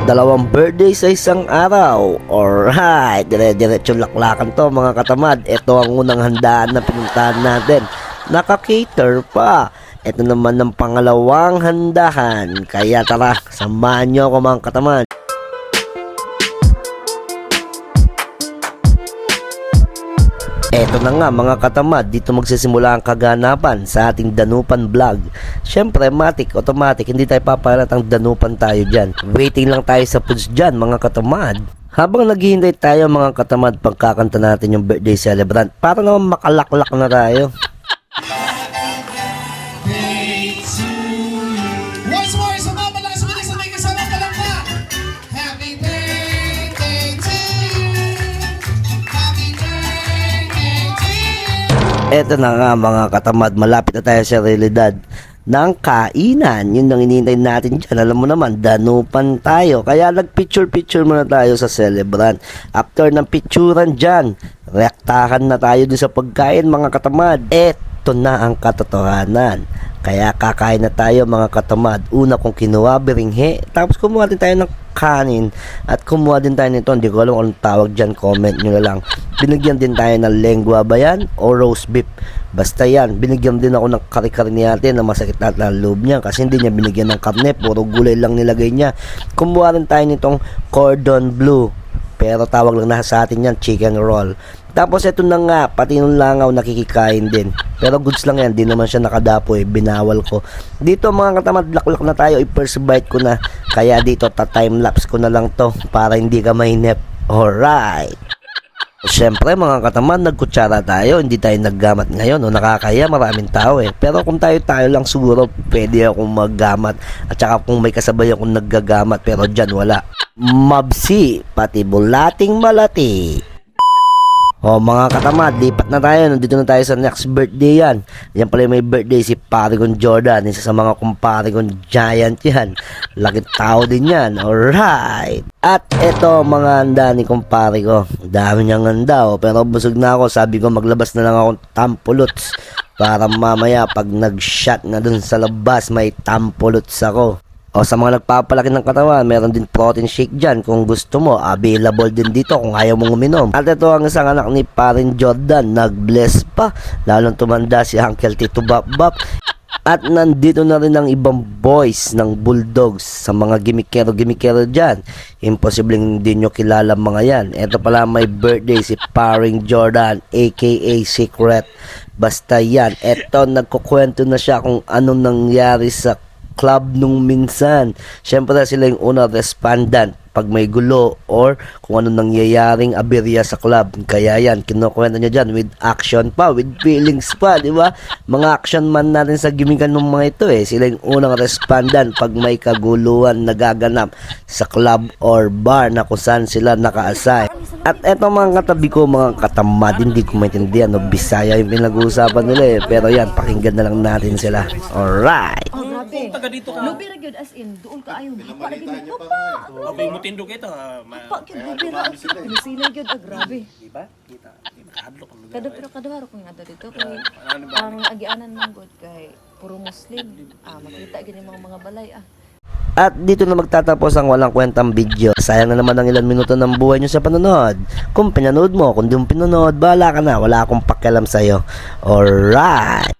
Dalawang birthday sa isang araw. Alright, dire-diretso laklakan to mga katamad. Ito ang unang handaan na pinuntahan natin. Naka-cater pa. Ito naman ang pangalawang handahan. Kaya tara, samahan nyo ako mga katamad. Eto na nga mga katamad, dito magsisimula ang kaganapan sa ating Danupan vlog. Syempre, automatic, hindi tayo papalatang danupan tayo dyan. Waiting lang tayo sa foods dyan mga katamad. Habang naghihintay tayo mga katamad, pagkakanta natin yung birthday celebrant, para naman makalaklak na tayo. Eto na nga mga katamad, malapit na tayo sa realidad ng kainan. Yun ang inintay natin dyan. Alam mo naman, danupan tayo. Kaya nag-picture muna tayo sa celebrant. After ng picturean dyan, reaktahan na tayo dun sa pagkain mga katamad. Eto na ang katotohanan. Kaya kakain na tayo mga katamad. Una kong kinuha, biringhe. Tapos kumuha din tayo ng kanin. At kumuha din tayo nito. Hindi ko alam kung anong tawag dyan. Comment nyo na lang. Binigyan din tayo ng lengua ba yan? O roast beef? Basta yan. Binigyan din ako ng kari-kari ni ate na masakit lahat ng loob niya. Kasi hindi niya binigyan ng karne. Puro gulay lang nilagay niya. Kumuha rin tayo nitong cordon bleu. Pero tawag lang na sa atin yan, chicken roll. Tapos ito na nga, pati nung langaw nakikikain din. Pero goods lang yan, di naman siya nakadapoy, binawal ko. Dito mga katamad, laklak na tayo, i-first bite ko na. Kaya dito, ta-timelapse ko na lang to para hindi ka mainip. Alright. Siyempre mga katamad, nagkutsara tayo, hindi tayo naggamat ngayon. O nakakaya, maraming tao eh. Pero kung tayo lang siguro, pwede akong maggamat. At saka kung may kasabay akong naggagamat, pero dyan wala. Mabsi, pati bulating malati. O mga katamad, lipat na tayo. Nandito na tayo sa next birthday yan. Yan pala may birthday si pare kong Jordan. Isa sa mga kumpare kong giant yan. Laki tao din yan. Alright. At eto mga handa ni kumpare ko. Dami niyang handa oh. Pero busog na ako. Sabi ko maglabas na lang akong tampulots. Para mamaya pag nag-shot na dun sa labas may tampulots ako. O sa mga nagpapalaki ng katawan, meron din protein shake dyan. Kung gusto mo, available din dito kung ayaw mong uminom. At ito ang isang anak ni parin Jordan, nag-bless pa. Lalong tumanda si Uncle Tito Bap. At nandito na rin ang ibang boys ng Bulldogs sa mga gimikero dyan. Imposibleng hindi nyo kilala mga yan. Ito pala may birthday si paring Jordan, aka Secret. Basta yan. Ito nagkukwento na siya kung anong nangyari sa club nung minsan. Siyempre sila yung una respondent pag may gulo or kung ano nangyayaring aberya sa club. Kaya yan, kinukwento niya dyan with action pa, with feelings pa, di ba? Mga action man natin sa gimikan ng mga ito eh. Sila yung unang respondent pag may kaguluhan nagaganap sa club or bar na kung saan sila naka-assign. At eto mga katabi ko, mga katamad, hindi ko maintindihan, no? Bisaya yung pinag-uusapan nila eh. Pero yan, pakinggan na lang natin sila. Alright. Kung taga dito ka. Lubi ra gyud as in doon ka ayo. Papa ra gyud. Okay, mutindog ito. Papa gyud lubi ra. Sila gyud grabe. Diba? Kita. Nakahadlok ang lugar. Kadugaro ko nga dito kay ang agianan man gud kay puro Muslim. Makita gyud yung mga balay At dito na magtatapos ang walang kwentang video. Sayang na naman ang ilan minuto ng buhay nyo sa panonood. Kung pinanood mo, kung di mo pinanood, bahala ka na. Wala akong pakialam sa'yo. Alright.